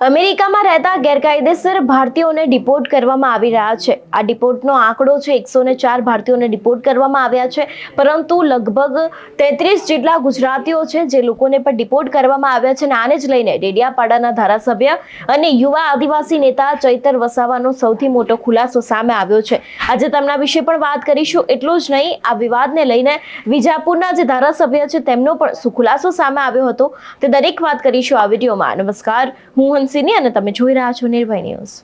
અમેરિકામાં રહેતા ગેરકાયદેસર ભારતીયોને ડિપોર્ટ કરવામાં આવી રહ્યા છે। આ ડિપોર્ટનો આંકડો છે 104 ભારતીયોને ડિપોર્ટ કરવામાં આવ્યા છે, પરંતુ લગભગ 33 જેટલા ગુજરાતીઓ છે જે લોકોને પણ ડિપોર્ટ કરવામાં આવ્યા છે। અને આને જ લઈને ડેડિયાપાડાના ધારાસભ્ય અને યુવા આદિવાસી નેતા ચૈતર વસાવાનો સૌથી મોટો ખુલાસો સામે આવ્યો છે। આજે તેમના વિશે પણ વાત કરીશું। એટલું જ નહીં, આ વિવાદને લઈને વિજાપુરના જે ધારાસભ્ય છે તેમનો પણ શું ખુલાસો સામે આવ્યો હતો તે દરેક વાત કરીશું આ વિડીયોમાં। નમસ્કાર, હું અને તમે જોઈ રહ્યા છો નિર્ભય ન્યૂઝ।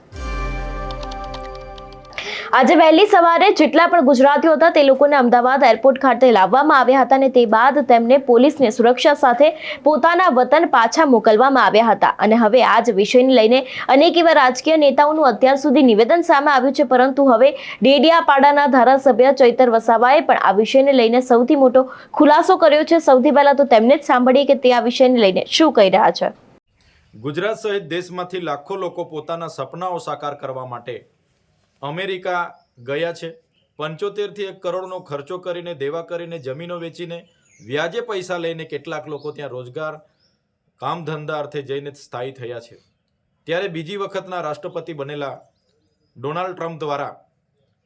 આજે વહેલી સવારે જેટલા પણ ગુજરાતીઓ હતા તે લોકોને અમદાવાદ એરપોર્ટ ખાતે લાવવામાં આવ્યા હતા અને તે બાદ તેમને પોલીસની સુરક્ષા સાથે પોતાના વતન પાછા મોકલવામાં આવ્યા હતા। અને હવે આ જ વિષયને લઈને અનેક એવા રાજકીય નેતાઓનું અત્યાર સુધી નિવેદન સામે આવ્યું છે, પરંતુ હવે ડેડિયાપાડાના ધારાસભ્ય ચૈતર વસાવાએ પણ આ વિષયને લઈને સૌથી મોટો ખુલાસો કર્યો છે। સૌથી પહેલા તો તેમને જ સાંભળીએ કે તે આ વિષયને લઈને શું કહી રહ્યા છે। ગુજરાત સહિત દેશમાંથી લાખો લોકો પોતાના સપનાઓ સાકાર કરવા માટે અમેરિકા ગયા છે। 75 થી 1 કરોડનો ખર્ચો કરીને, દેવા કરીને, જમીનો વેચીને, વ્યાજે પૈસા લઈને કેટલાક લોકો ત્યાં રોજગાર, કામ ધંધા અર્થે જઈને સ્થાયી થયા છે। ત્યારે બીજી વખતના રાષ્ટ્રપતિ બનેલા ડોનાલ્ડ ટ્રમ્પ દ્વારા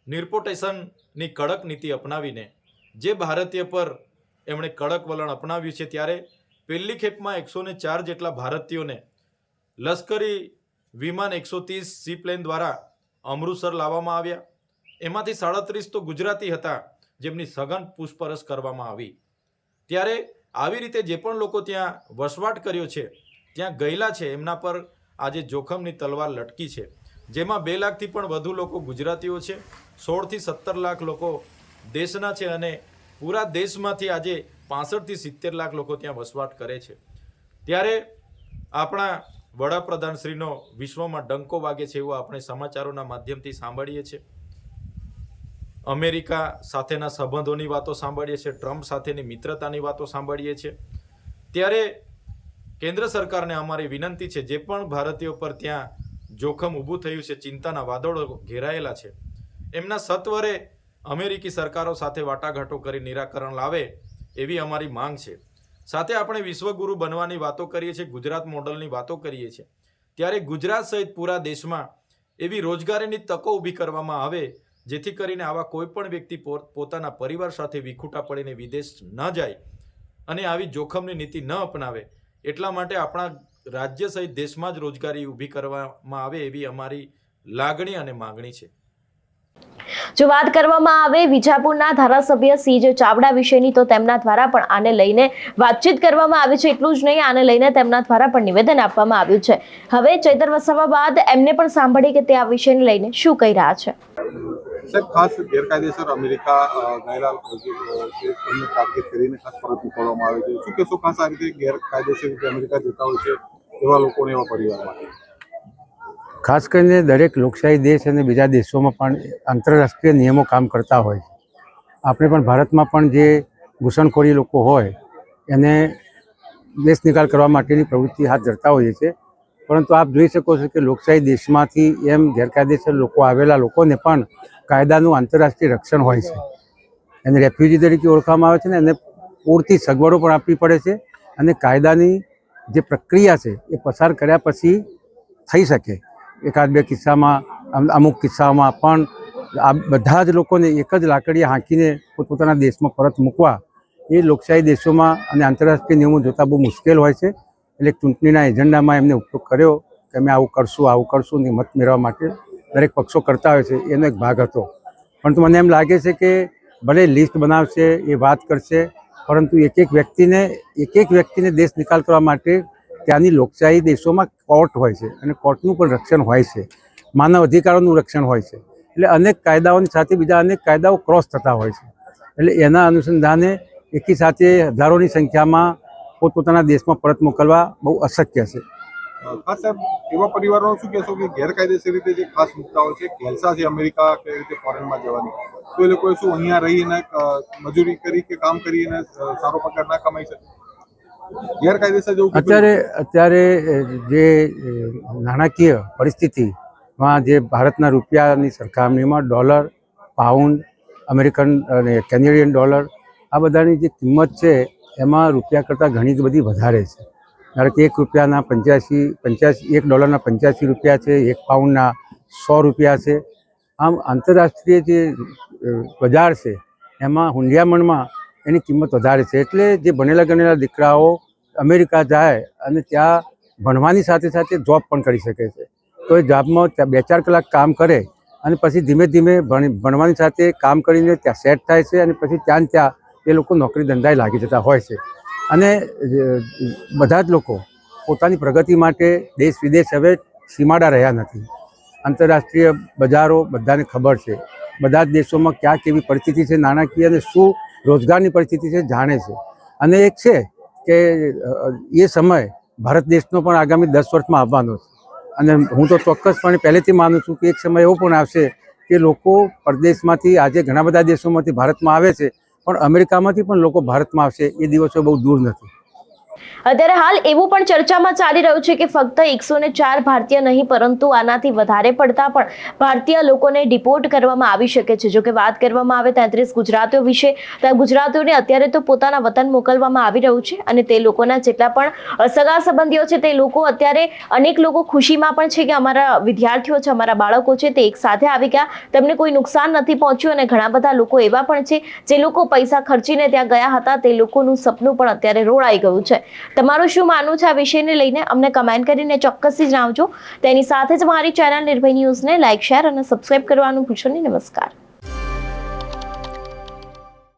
નિર્પોટેશનની કડક નીતિ અપનાવીને જે ભારતીય પર એમણે કડક વલણ અપનાવ્યું છે, ત્યારે પહેલી ખેપમાં 104 જેટલા ભારતીયોને લશ્કરી વિમાન 130 સીપ્લેન દ્વારા અમૃતસર લાવવામાં આવ્યા। એમાંથી 37 તો ગુજરાતી હતા જેમની સઘન પૂછપરછ કરવામાં આવી। ત્યારે આવી રીતે જે પણ લોકો ત્યાં વસવાટ કર્યો છે, ત્યાં ગયેલા છે, એમના પર આજે જોખમની તલવાર લટકી છે, જેમાં 2 લાખથી પણ વધુ લોકો ગુજરાતીઓ છે, 16 થી 17 લાખ લોકો દેશના છે અને પૂરા દેશમાંથી આજે 65 થી 70 લાખ લોકો ત્યાં વસવાટ કરે છે। ત્યારે આપણા વડાપ્રધાનશ્રીનો વિશ્વમાં ડંકો વાગે છે એવું આપણે સમાચારોના માધ્યમથી સાંભળીએ છીએ। અમેરિકા સાથેના સંબંધોની વાતો સાંભળીએ છીએ, ટ્રમ્પ સાથેની મિત્રતાની વાતો સાંભળીએ છીએ। ત્યારે કેન્દ્ર સરકારને અમારી વિનંતી છે, જે પણ ભારતીયો પર ત્યાં જોખમ ઊભું થયું છે, ચિંતાના વાદળો ઘેરાયેલા છે, એમના સત્વરે અમેરિકી સરકારો સાથે વાટાઘાટો કરી નિરાકરણ લાવે એવી અમારી માંગ છે। સાથે આપણે વિશ્વગુરુ બનવાની વાતો કરીએ છીએ, ગુજરાત મોડલની વાતો કરીએ છીએ, ત્યારે ગુજરાત સહિત પૂરા દેશમાં એવી રોજગારીની તકો ઊભી કરવામાં આવે જેથી કરીને આવા કોઈ પણ વ્યક્તિ પોતાના પરિવાર સાથે વિખૂટા પડીને વિદેશ ન જાય અને આવી જોખમની નીતિ ન અપનાવે। એટલા માટે આપણા રાજ્ય સહિત દેશમાં જ રોજગારી ઊભી કરવામાં આવે એવી અમારી લાગણી અને માગણી છે। જો વાત કરવામાં આવે વિજાપુરના ધારાસભ્ય સીજે ચાવડા વિશેની, તો તેમના દ્વારા પણ આને લઈને વાતચીત કરવામાં આવી છે। એટલું જ નહીં, આને લઈને તેમના દ્વારા પણ નિવેદન આપવામાં આવ્યું છે। હવે ચૈતર વસાવા બાદ એમને પણ સાંભળી કે તે આ વિષયને લઈને શું કહી રહ્યા છે। સાહેબ, ખાસ ગેરકાયદેસર અમેરિકા ગયેલા એમને ટાર્ગેટ કરીને ખાસ પરત મોકલવામાં આવે છે। શું કહેશો ખાસ આ રીતે ગેરકાયદેસર રીતે અમેરિકા જતા હોય છે એવા લોકોને, એવા પરિવાર માટે? ખાસ કરીને દરેક લોકશાહી દેશ અને બીજા દેશોમાં પણ આંતરરાષ્ટ્રીય નિયમો કામ કરતા હોય છે। આપણે પણ ભારતમાં પણ જે ઘૂસણખોરી લોકો હોય એને દેશ નિકાલ કરવા માટેની પ્રવૃત્તિ હાથ ધરતા હોઈએ છીએ, પરંતુ આપ જોઈ શકો છો કે લોકશાહી દેશમાંથી એમ ગેરકાયદેસર લોકો આવેલા લોકોને પણ કાયદાનું આંતરરાષ્ટ્રીય રક્ષણ હોય છે। એને રેફ્યુજી તરીકે ઓળખવામાં આવે છે ને એને પૂરતી સગવડો પણ આપવી પડે છે અને કાયદાની જે પ્રક્રિયા છે એ પસાર કર્યા પછી થઈ શકે। એકાદ બે કિસ્સામાં, અમુક કિસ્સામાં પણ આ બધા જ લોકોને એક જ લાકડીએ હાંકીને પોતપોતાના દેશમાં પરત મૂકવા એ લોકશાહી દેશોમાં અને આંતરરાષ્ટ્રીય નિયમો જોતાં બહુ મુશ્કેલ હોય છે। એટલે ચૂંટણીના એજન્ડામાં એમને ઉપયોગ કર્યો કે અમે આવું કરશું ને મત મેળવવા માટે દરેક પક્ષો કરતા હોય છે, એનો એક ભાગ હતો। પરંતુ મને એમ લાગે છે કે ભલે લિસ્ટ બનાવશે, એ વાત કરશે, પરંતુ એક એક વ્યક્તિને દેશ નિકાલ કરવા માટે ત્યાંની લોકશાહી દેશોમાં કોર્ટ હોય છે અને કોર્ટનું પણ રક્ષણ હોય છે, માનવ અધિકારોનું રક્ષણ હોય છે। એટલે અનેક કાયદાઓની સાથે બીજા અનેક કાયદાઓ ક્રોસ થતા હોય છે। એટલે એના અનુસંધાને એકી સાથે હજારોની સંખ્યામાં પોતપોતાના દેશમાં પરત મોકલવા બહુ અશક્ય છે। ખાસ સાહેબ, એવા પરિવારો શું કહેશો કે ગેરકાયદેસર રીતે જે ખાસ મુદ્દા હોય છે, ઘેલસા છે અમેરિકા કે રીતે ફોરેનમાં જવાની, તો એ લોકોએ શું અહીંયા રહીને મજૂરી કરી કે કામ કરીને સારો પગાર ના કમાઈ શકે? ગેરકાયદેસર જેવું અત્યારે જે નાણાકીય પરિસ્થિતિમાં જે ભારતના રૂપિયાની સરખામણીમાં ડોલર, પાઉન્ડ, અમેરિકન અને કેનેડિયન ડોલર આ બધાની જે કિંમત છે એમાં રૂપિયા કરતાં ઘણી બધી વધારે છે। ધારો કે $1 85 રૂપિયા છે, 1 પાઉન્ડના 100 રૂપિયા છે. આમ આંતરરાષ્ટ્રીય જે બજાર છે એમાં હુંડિયામણમાં એની કિંમત વધારે છે. એટલે જે ભણેલા ગણેલા દીકરાઓ અમેરિકા જાય અને ત્યાં ભણવાની સાથે સાથે જોબ પણ કરી શકે છે. તો એ જોબમાં ત્યાં 2-4 કલાક કામ કરે અને પછી ધીમે ધીમે ભણવાની સાથે કામ કરીને ત્યાં સેટ થાય છે અને પછી ત્યાં એ લોકો નોકરી ધંધાએ લાગી જતા હોય છે. અને બધા જ લોકો પોતાની પ્રગતિ માટે દેશ વિદેશ હવે સીમાડા રહ્યા નથી. આંતરરાષ્ટ્રીય બજારો બધાને ખબર છે. બધા જ દેશોમાં ક્યાં કેવી પરિસ્થિતિ છે નાણાકીય અને શું રોજગારની પરિસ્થિતિ છે જાણે છે. અને એક છે કે એ સમય ભારત દેશનો પણ આગામી 10 વર્ષમાં આવવાનો છે. અને હું તો ચોક્કસપણે પહેલેથી માનું છું કે એક સમય એવો પણ આવશે કે લોકો પરદેશમાંથી આજે ઘણા બધા દેશોમાંથી ભારતમાં આવે છે, પણ અમેરિકામાંથી પણ લોકો ભારતમાં આવશે. એ દિવસો બહુ દૂર નથી. અત્યારે હાલ એવું પણ ચર્ચામાં ચાલી રહ્યું છે કે ફક્ત 104 ભારતીય નહીં પરંતુ આનાથી વધારે પડતા પણ ભારતીય લોકોને ડિપોર્ટ કરવામાં આવી શકે છે. જો કે વાત કરવામાં આવે 33 ગુજરાતીઓ વિશે, તો ગુજરાતીઓને અત્યારે તો પોતાના વતન મોકલવામાં આવી રહ્યું છે અને તે લોકોના જેટલા પણ સગા સંબંધીઓ છે તે લોકો અત્યારે અનેક લોકો ખુશીમાં પણ છે કે અમારા વિદ્યાર્થીઓ છે, અમારા બાળકો છે તે એક સાથે આવી ગયા, તેમને કોઈ નુકસાન નથી પહોંચ્યું. અને ઘણા બધા લોકો એવા પણ છે જે લોકો પૈસા ખર્ચીને ત્યાં ગયા હતા, તે લોકોનું સપનું પણ અત્યારે રોળાઈ ગયું છે. તમારું શું માનવું છે આ વિષયને લઈને અમને કમેન્ટ કરીને ચોક્કસથી જણાવજો. તેની સાથે જ મારી ચેનલ નિર્ભય ન્યૂઝને લાઇક, શેર અને સબસ્ક્રાઇબ કરવાનું ભૂલશો નહીં. નમસ્કાર.